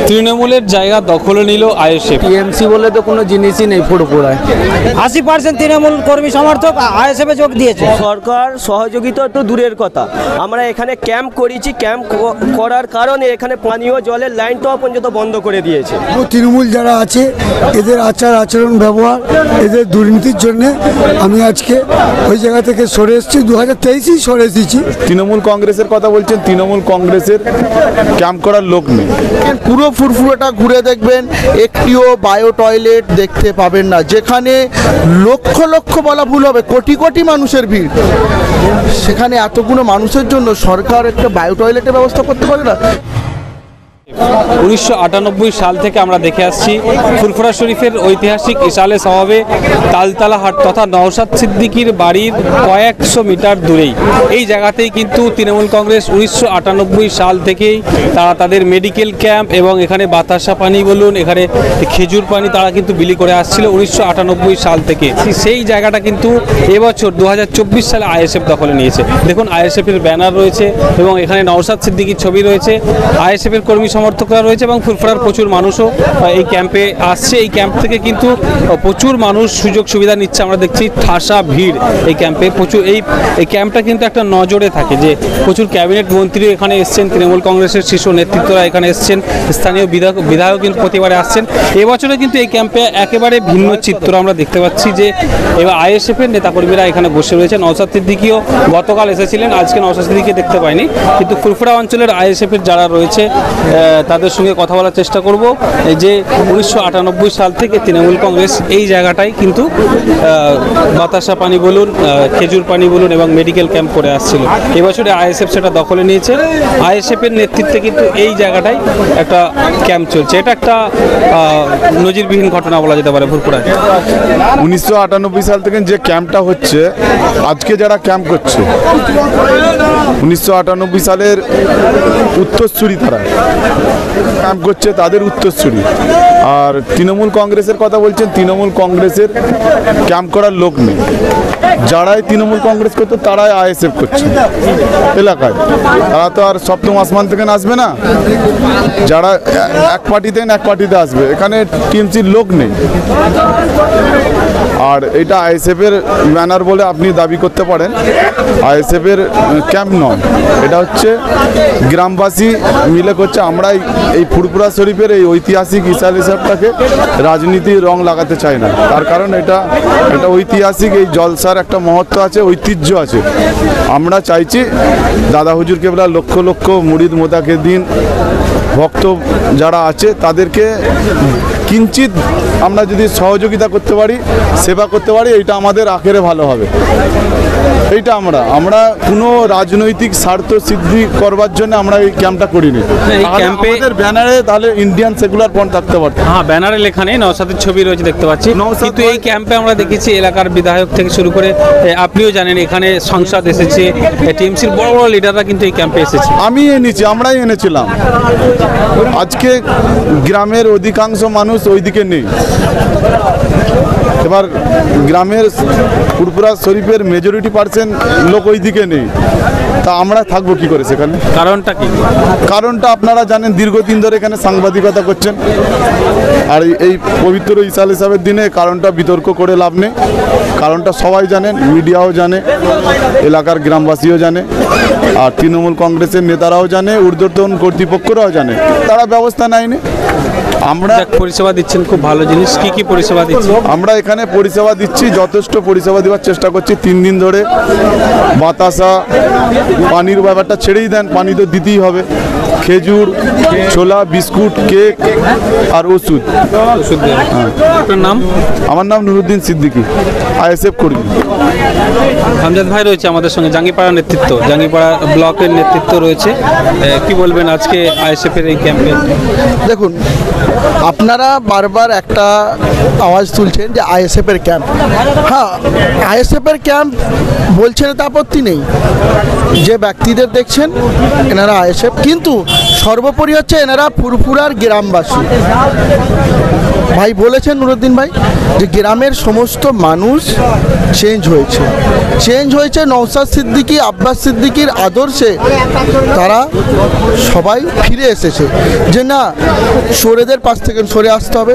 তৃণমূলের জায়গা দখলে নিল আইএসএফ। টিএমসি বলে তো কোনো জিনিসই নেই ফুরফুরায়। 80% তৃণমূল কর্মী সমর্থক আইএসএফে যোগ দিয়েছে। সরকার সহযোগিতা তো দূরের কথা, আমরা এখানে ক্যাম্প করেছি, ক্যাম্প করার কারণে এখানে পানীয় জলের লাইনটাও পর্যন্ত বন্ধ করে দিয়েছে। তৃণমূল যারা আছে এদের আচার আচরণ ব্যবহার, এদের দুর্নীতির জন্য আমি আজকে ওই জায়গা থেকে সরে এসেছি। 2023-এই সরে এসেছি। তৃণমূল কংগ্রেসের কথা বলছেন, তৃণমূল কংগ্রেসের ক্যাম্প করার লোক নেই। পুরো ফুরফুরাটা ঘুরে দেখবেন, একটিও বায়ো টয়লেট দেখতে পাবেন না, যেখানে লক্ষ লক্ষ বলা ভুল হবে, কোটি কোটি মানুষের ভিড়। সেখানে এতগুলো মানুষের জন্য সরকার একটা বায়ো টয়লেটের ব্যবস্থা করতে পারে না। 1998 সাল থেকে আমরা দেখে আসছি ফুরফুরা শরীফের ঐতিহাসিক ইশালে সওয়াবে তালতলা হাট তথা নওশাদ সিদ্দিকীর বাড়ির কয়েকশো মিটার দূরেই এই জায়গাতেই কিন্তু তৃণমূল কংগ্রেস 1998 সাল থেকেই তারা তাদের মেডিকেল ক্যাম্প এবং এখানে বাতাসা পানি বলুন, এখানে খেজুর পানি তারা কিন্তু বিলি করে আসছিল 1998 সাল থেকে। সেই জায়গাটা কিন্তু এবছর 2024 সালে আইএসএফ দখলে নিয়েছে। দেখুন আইএসএফের ব্যানার রয়েছে এবং এখানে নওশাদ সিদ্দিকীর ছবি রয়েছে, আইএসএফের কর্মী সমর্থকরা রয়েছে এবং ফুরফুরার প্রচুর মানুষও এই ক্যাম্পে আসছে। এই ক্যাম্প থেকে কিন্তু প্রচুর মানুষ সুযোগ সুবিধা নিচ্ছে। আমরা দেখছি ঠাসা ভিড় এই ক্যাম্পে। প্রচুর এই ক্যাম্পটা কিন্তু একটা নজরে থাকে যে প্রচুর ক্যাবিনেট মন্ত্রী এখানে এসছেন, তৃণমূল কংগ্রেসের শীর্ষ নেতৃত্বরা এখানে এসছেন, স্থানীয় বিধায়ক কিন্তু প্রতিবারে আসছেন। এবছরে কিন্তু এই ক্যাম্পে একেবারে ভিন্ন চিত্র আমরা দেখতে পাচ্ছি যে এবার আইএসএফের নেতাকর্মীরা এখানে বসে রয়েছে। নওশাদ সিদ্দিকীও গতকাল এসেছিলেন, আজকে নওশাদ সিদ্দিকী দেখতে পাইনি, কিন্তু ফুরফুরা অঞ্চলের আইএসএফের যারা রয়েছে তাদের সঙ্গে কথা বলার চেষ্টা করব যে 1998 সাল থেকে তৃণমূল কংগ্রেস এই জায়গাটায় কিন্তু বাতাসা পানি বলুন, খেজুর পানি বলুন এবং মেডিকেল ক্যাম্প করে আসছিল। এবছরে আইএসএফ সেটা দখলে নিয়েছে। আইএসএফের নেতৃত্বে কিন্তু এই জায়গাটায় একটা ক্যাম্প চলছে। এটা একটা নজিরবিহীন ঘটনা বলা যেতে পারে ফুরফুরায়। 1998 সাল থেকে যে ক্যাম্পটা হচ্ছে, আজকে যারা ক্যাম্প করছে 1998 সালের উত্তরসূরি তারা ক্যাম্প করছে, তাদের উত্তরসূরি। আর তৃণমূল কংগ্রেসের কথা বলছেন, তৃণমূল কংগ্রেসের ক্যাম্প করার লোক নেই। যারাই তৃণমূল কংগ্রেস করতো তারাই আইএসএফ করছে এলাকায়। তারা তো আর সপ্তম আসমান থেকে আসবে না, যারা এক পার্টিতে এক পার্টিতে আসবে। এখানে টিএমসির লোক নেই। আর এটা আইএসএফের ব্যানার বলে আপনি দাবি করতে পারেন, আইএসএফের ক্যাম্প নয়, এটা হচ্ছে গ্রামবাসী মিলে করছে। আমরা এই ফুরফুরা শরীফের এই ঐতিহাসিক ইশালে সাহেবটাকে রাজনীতির রং লাগাতে চাই না। তার কারণ এটা ঐতিহাসিক, এই জলসার একটা মহত্ব আছে, ঐতিহ্য আছে। আমরা চাইছি দাদা হুজুর কেবলা লক্ষ লক্ষ মুরিদ মোদাকে দিন ভক্ত যারা আছে তাদেরকে কিঞ্চিত আমরা যদি সহযোগিতা করতে পারি, সেবা করতে পারি, এইটা আমাদের আখেরে ভালো হবে। এইটা আমরা কোনো রাজনৈতিক স্বার্থ সিদ্ধি করবার জন্য আমরা এই ক্যাম্পটা করিনি। আমাদের ব্যানারে তাহলে ইন্ডিয়ান সেকুলার ফ্রন্ট থাকতে পারত। হ্যাঁ, ব্যানারে লেখা নেই, নওশাদের ছবি রয়েছে দেখতে পাচ্ছি। কিন্তু এই ক্যাম্পে আমরা দেখেছি এলাকার বিধায়ক থেকে শুরু করে আপনিও জানেন এখানে সংসদ এসেছে, টিএমসির বড় বড় লিডাররা কিন্তু এই ক্যাম্পে এসেছে। আমরাই এনেছিলাম। আজকে গ্রামের অধিকাংশ মানুষ ওইদিকে নেই। এবার গ্রামের ফুরফুরা শরীফের মেজরিটি পার্সেন্ট লোক ওইদিকে নেই, তা আমরা থাকবো কি করে সেখানে? কারণটা কি? কারণটা আপনারা জানেন, দীর্ঘদিন ধরে এখানে সাংবাদিকতা করছেন। আর এই পবিত্র ইশালে সাহেবের দিনে কারণটা বিতর্ক করে লাভ নেই। কারণটা সবাই জানেন, মিডিয়াও জানে, এলাকার গ্রামবাসীও জানে, আর তৃণমূল কংগ্রেসের নেতারাও জানে, ঊর্ধ্বতন কর্তৃপক্ষরাও জানে, তারা ব্যবস্থা নেয়নি। আমরা পরিষেবা দিচ্ছেন, খুব ভালো জিনিস। কি পরিষেবা দিচ্ছি? আমরা এখানে পরিষেবা দিচ্ছি, যথেষ্ট পরিষেবা দেওয়ার চেষ্টা করছি। 3 দিন ধরে বাতাসা পানির ব্যাপারটা ছেড়েই দেন, পানি তো দিতেই হবে। খেজুর, ছোলা, বিস্কুট, কেক আর ওষুধ। আপনার নাম? আমার নাম নুরুদ্দিন সিদ্দিকী, আইএসএফ কর্মী। আমজাদ ভাই রয়েছে আমাদের সঙ্গে, জাঙ্গিপাড়া নেতৃত্ব, জাঙ্গিপাড়া ব্লকের নেতৃত্ব রয়েছে। কি বলবেন আজকে আইএসএফের এই ক্যাম্পে? দেখুন, আপনারা বারবার একটা আওয়াজ তুলছেন যে আইএসএফের ক্যাম্প। হ্যাঁ, আইএসএফের ক্যাম্প বলছেন, তা আপত্তি নেই। যে ব্যক্তিদের দেখছেন এনারা আইএসএফ, কিন্তু সর্বোপরি হচ্ছে এনারা ফুরফুরার গ্রামবাসী। ভাই বলেছেন, নুরুদ্দিন ভাই, যে গ্রামের সমস্ত মানুষ চেঞ্জ হয়েছে নওশাদ সিদ্দিকী, আব্বাস সিদ্দিকীর আদর্শে তারা সবাই ফিরে এসেছে, যে না সরেদের পাশ থেকে সরে আসতে হবে।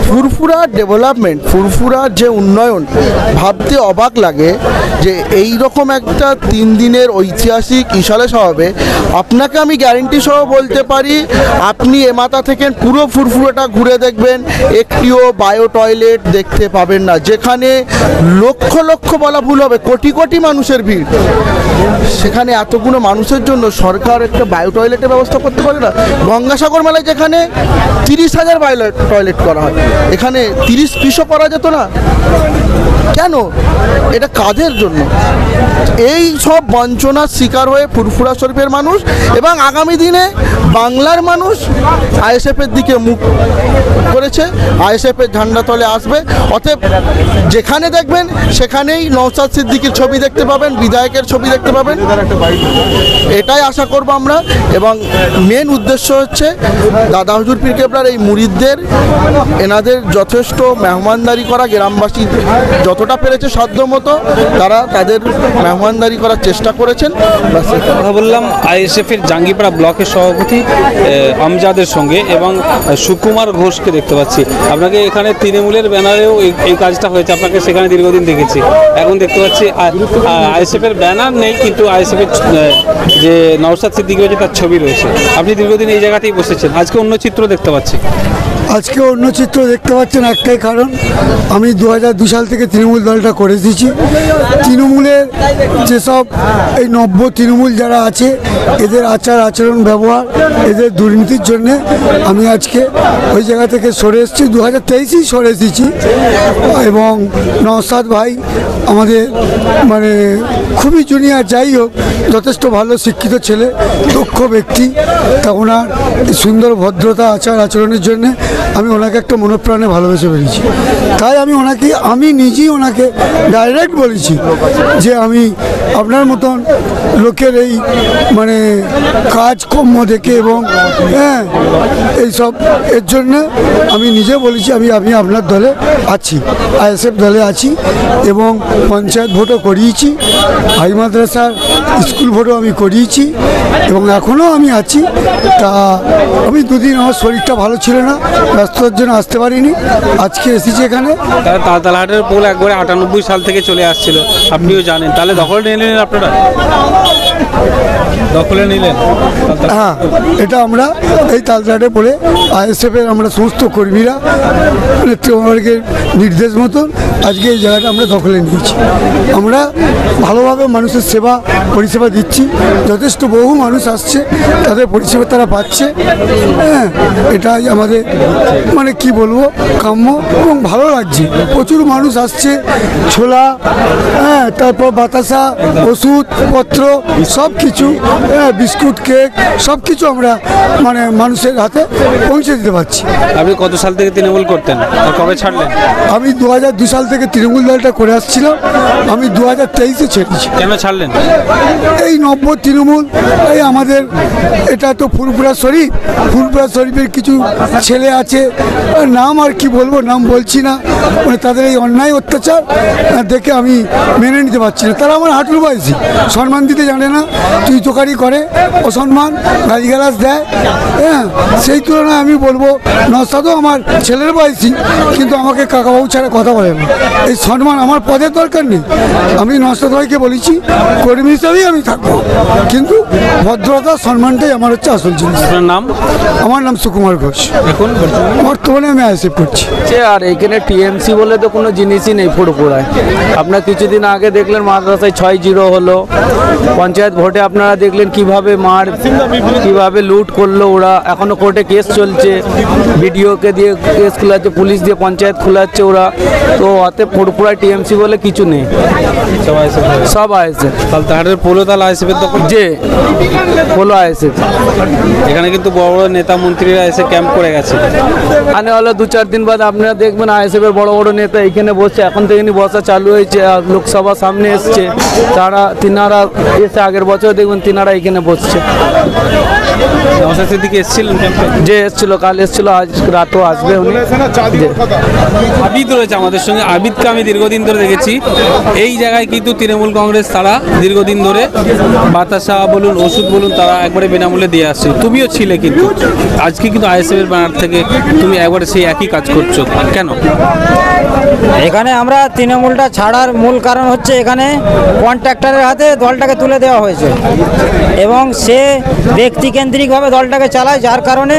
ফুরফুরার ডেভেলপমেন্ট, ফুরফুরার যে উন্নয়ন, ভাবতে অবাক লাগে যে এই রকম একটা 3 দিনের ঐতিহাসিক ইশালে সভাবে আপনাকে আমি গ্যারেন্টি সহ বলতে পারি, আপনি এ মাথা থেকে পুরো ফুরফুরাটা ঘুরে দেখবেন, একটিও বায়ো টয়লেট দেখতে পাবেন না, যেখানে লক্ষ লক্ষ বলা ভুল হবে, কোটি কোটি মানুষের ভিড়। সেখানে এতগুলো মানুষের জন্য সরকার একটা বায়ো টয়লেটের ব্যবস্থা করতে পারে না। গঙ্গাসাগর মেলায় যেখানে 30,000 বায়ো টয়লেট করা হয়, এখানে 30 পিসও করা যেত না কেন? এটা কাদের জন্য? এই সব বঞ্চনার শিকার হয়ে ফুরফুরা শরীফের মানুষ এবং আগামী দিনে বাংলার মানুষ আইএসএফের দিকে মুখ করেছে, আইএসএফের ঝান্ডা তলে আসবে। অতএব যেখানে দেখবেন সেখানেই নওশাদ সিদ্দিকীর ছবি দেখতে পাবেন, বিধায়কের ছবি দেখতে পাবেন, এটাই আশা করব আমরা। এবং মেন উদ্দেশ্য হচ্ছে দাদা হুজুর পীর কেবলার এই মুরিদদের, এনাদের যথেষ্ট মেহমানদারি করা, গ্রামবাসী যতটা পেরেছে সাধ্যমতো তারা তাদের মেহমানদারি করার চেষ্টা করেছেন। কথা বললাম আইএসএফের জাঙ্গিপাড়া ব্লকের সভাপতি আমজাদের সঙ্গে এবং সুকুমার ঘোষকে দেখতে পাচ্ছি। আপনাকে এখানে তৃণমূলের ব্যানারেও এই কাজটা হয়েছে, আপনাকে সেখানে দীর্ঘদিন দেখেছি। এখন দেখতে পাচ্ছি আইএসএফের ব্যানার নেই, কিন্তু আইএসএফের যে নওশাদ সিদ্দিকী রয়েছে তার ছবি রয়েছে। আপনি দীর্ঘদিন এই জায়গাতেই বসেছেন, আজকে অন্য চিত্র দেখতে পাচ্ছি। আজকে অন্য চিত্র দেখতে পাচ্ছেন একটাই কারণ, আমি 2002 সাল থেকে তৃণমূল দলটা করে দিয়েছি। তৃণমূলের যেসব এই নব্য তৃণমূল যারা আছে, এদের আচার আচরণ ব্যবহার, এদের দুর্নীতির জন্যে আমি আজকে ওই জায়গা থেকে সরে এসেছি। 2023-এই সরে এসেছি। এবং নওশাদ ভাই আমাদের মানে খুবই জুনিয়র, যাই হোক যথেষ্ট ভালো শিক্ষিত ছেলে, দক্ষ ব্যক্তি। তা ওনার সুন্দর ভদ্রতা আচার আচরণের জন্যে আমি ওনাকে একটা মনোপ্রাণে ভালোবেসে ফেলেছি। তাই আমি নিজেই ওনাকে ডাইরেক্ট বলেছি যে আমি আপনার মতন লোকের এই মানে কাজকর্ম দেখে এবং এইসব এর জন্য আমি নিজে বলেছি আমি আপনার দলে আছি, আইএসএফ দলে আছি এবং পঞ্চায়েত ভোটও করিয়েছি, হাই মাদ্রাসার স্কুল ভোটও আমি করিয়েছি এবং এখনও আমি আছি। তা আমি দুদিন আমার শরীরটা ভালো ছিল না, ব্যস্ততার জন্য আসতে পারিনি, আজকে এসেছি এখানে। তালতলাহাটের পোল একবারে 98 সাল থেকে চলে আসছিল, আপনিও জানেন। তাহলে দখলে নিলেন আপনারা? দখলে নিলেন? হ্যাঁ, এটা আমরা এই তালতলাহাটে পড়ে আইএসএফের আমরা সমস্ত কর্মীরা নেতৃবর্গের নির্দেশ মতন আজকে এই জায়গাটা আমরা দখলে নিয়েছি। আমরা ভালোভাবে মানুষের সেবা পরিষেবা দিচ্ছি, যথেষ্ট বহু মানুষ আসছে, তাদের পরিষেবা তারা পাচ্ছে। হ্যাঁ, এটাই আমাদের মানে কি বলবো কাম্য এবং ভালো লাগছে। প্রচুর মানুষ আসছে, ছোলা, হ্যাঁ, তারপর বাতাসা, ওষুধপত্র সব কিছু, বিস্কুট, কেক সব কিছু আমরা মানে মানুষের হাতে পৌঁছে দিতে পারছি। আপনি কত সাল থেকে তৃণমূল করতেন, কবে ছাড়লেন? আমি 2002 সাল থেকে তৃণমূল দলটা করে আসছিলাম, আমি 2023-এ ছেড়েছি। কেন ছাড়লেন? এই নব্য তৃণমূল, এই আমাদের এটা তো ফুরফুরা শরীফের কিছু ছেলে আছে, নাম আর কি বলবো, নাম বলছি না, মানে তাদের এই অন্যায় অত্যাচার দেখে আমি মেনে নিতে পারছি না। তারা আমার হাঁটুর বয়সী, সম্মান দিতে জানে না, তুই তোকারি করে, অসম্মান, গালিগালাজ দেয়। হ্যাঁ, সেই তুলনায় আমি বলবো নওশাদও আমার ছেলের বয়সী, কিন্তু আমাকে কাকাবাবু ছাড়া কথা বলে না। এই সম্মান আমার পদের দরকার নেই। আমি নওশাদ ভাইকে বলেছি কর্মী হিসাবেই আমি থাকবো, কিন্তু ভদ্রতা সম্মানটাই আমার হচ্ছে আসল জিনিস। আপনার নাম? আমার নাম সুকুমার ঘোষ। এখন বর্তমানে আমি আইএসএফ করছি। আর এখানে টিএমসি বলে তো কোনো জিনিসই নেই ফুরফুরায়। আপনার কিছুদিন আগে দেখলেন মাদ্রাসায় 6-0 হলো, পঞ্চায়েত ভোটে আপনারা দেখলেন কিভাবে লুট করলো ওরা। এখনো কোর্টে কেস চলছে, বিডিওকে দিয়ে কেস খোলাচ্ছে, পুলিশ দিয়ে পঞ্চায়েত খোলাচ্ছে ওরা। তো অতএব ফুরফুরায় টিএমসি বলে কিছু নেই, সব আইএসএফ। তালতলাহাটের পোলো তাহলে আইএসএফের দখল? যে পোলো আইএসএফ। এখানে কিন্তু বড় বড় নেতা মন্ত্রীরা এসে ক্যাম্প করে গেছে। মানে হলো 2-4 দিন বাদ আপনারা দেখবেন আইএসএফের বড় বড় নেতা এখানে বসছে, এখন থেকে বসা চালু হয়েছে। লোকসভা সামনে এসছে, তিনারা এসে আগের বছর দেখবেন তিনারা এখানে বসছে। নওশাদ সিদ্দিকী এসেছিলেন ক্যাম্পে? যে এসছিল, কাল এসছিল, আজ রাতও আসবে উনি। আবিদ রয়েছে আমাদের সঙ্গে। আবিদকে আমি দীর্ঘদিন ধরে দেখেছি এই জায়গায়, কিন্তু তৃণমূল কংগ্রেস তারা দীর্ঘদিন ধরে বাতাসা বলুন, ওষুধ বলুন, তারা একবারে বিনামূল্যে দিয়ে আসছে। তুমিও ছিলে, কিন্তু আজকে কিন্তু আইএসএফ এর ব্যানার থেকে তুমি একবারে সেই একই কাজ করছো কেন? এখানে আমরা তৃণমূলটা ছাড়ার মূল কারণ হচ্ছে এখানে কন্ট্রাক্টরের হাতে দলটাকে তুলে দেওয়া হয়েছে এবং সে ব্যক্তিকেন্দ্রিকভাবে দলটাকে চালায়, যার কারণে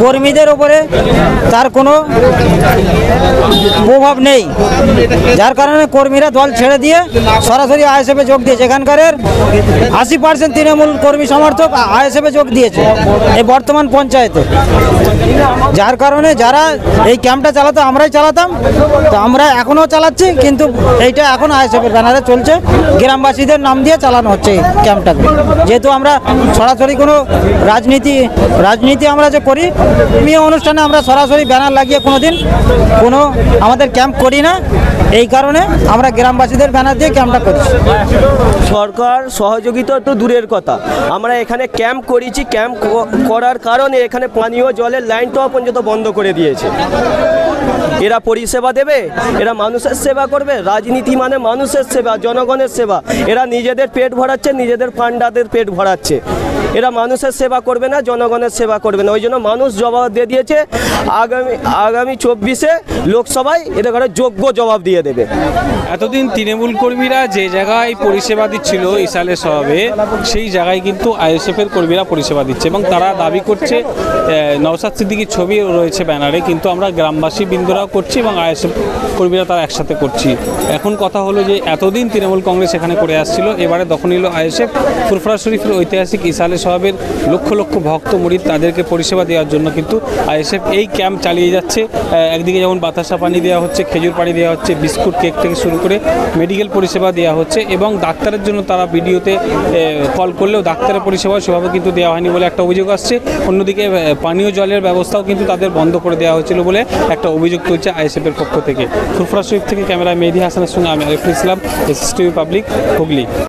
কর্মীদের ওপরে তার কোনো প্রভাব নেই, যার কারণে কর্মীরা দল ছেড়ে দিয়ে সরাসরি আইএসএফে যোগ দিয়েছে। এখানকারের 80% তৃণমূল কর্মী সমর্থক আইএসএফে যোগ দিয়েছে এই বর্তমান পঞ্চায়েতে, যার কারণে যারা এই ক্যাম্পটা চালাতো আমরাই চালাতাম, তো আমরা এখনও চালাচ্ছি, কিন্তু এইটা এখন আইএসএফের ব্যানারে চলছে। গ্রামবাসীদের নাম দিয়ে চালানো হচ্ছে এই ক্যাম্পটাকে, যেহেতু আমরা সরাসরি কোনো রাজনীতি আমরা যে করি ধর্মীয় অনুষ্ঠানে আমরা সরাসরি ব্যানার লাগিয়ে কোনো আমাদের ক্যাম্প করি না, এই কারণে আমরা গ্রামবাসীদের ব্যানার দিয়ে ক্যাম্পটা করছি। সরকার সহযোগিতা তো দূরের কথা, আমরা এখানে ক্যাম্প করেছি, ক্যাম্প করার কারণে এখানে পানীয় জলের লাইনটাও পর্যন্ত বন্ধ করে দিয়েছে। এরা পরিষেবা দেবে, এরা মানুষের সেবা করবে। রাজনীতি মানে মানুষের সেবা, জনগণের সেবা। এরা নিজেদের পেট ভরাচ্ছে, নিজেদের পান্ডাদের পেট ভরাচ্ছে। এরা মানুষের সেবা করবে না, জনগণের সেবা করবে না। ওই জন্য মানুষ জবাব দিয়ে দিয়েছে, আগামী 24-এ লোকসভায় এদের ঘরে যোগ্য জবাব দিয়ে দেবে। এতদিন তৃণমূল কর্মীরা যে জায়গায় পরিষেবা দিচ্ছিল ইসালে সভাবে, সেই জায়গায় কিন্তু আইএসএফ এর কর্মীরা পরিষেবা দিচ্ছে এবং তারা দাবি করছে, নওশাদ সিদ্দিকীর ছবি রয়েছে ব্যানারে, কিন্তু আমরা গ্রামবাসী বৃন্দরাও করছি এবং আইএসএফ কর্মীরা তারা একসাথে করছি। এখন কথা হলো যে এতদিন তৃণমূল কংগ্রেস এখানে করে আসছিল, এবারে তখন নিল আইএসএফ। ফুরফুরা শরীফের ঐতিহাসিক ইসালে সভাবের লক্ষ লক্ষ ভক্ত মুরিদ তাদেরকে পরিষেবা দেওয়ার জন্য কিন্তু আইএসএফ এই ক্যাম্প চালিয়ে যাচ্ছে। একদিকে যেমন বাতাসা পানি দেওয়া হচ্ছে, খেজুর পানি দেওয়া হচ্ছে, বিস্কুট কেক থেকে শুরু করে মেডিকেল পরিষেবা দেওয়া হচ্ছে এবং ডাক্তারের জন্য তারা ভিডিওতে কল করলেও ডাক্তারের পরিষেবা সেভাবে কিন্তু দেওয়া হয়নি বলে একটা অভিযোগ আসছে। অন্যদিকে পানীয় জলের ব্যবস্থাও কিন্তু তাদের বন্ধ করে দেওয়া হয়েছিল বলে একটা অভিযোগ তুলছে আইএসএফ এর পক্ষ থেকে। ফুরফুরা শরীফ থেকে ক্যামেরায় মেহেদী হাসানের সঙ্গে আমি আরিফুল ইসলাম, এসএসটিভি পাবলিক, হুগলি।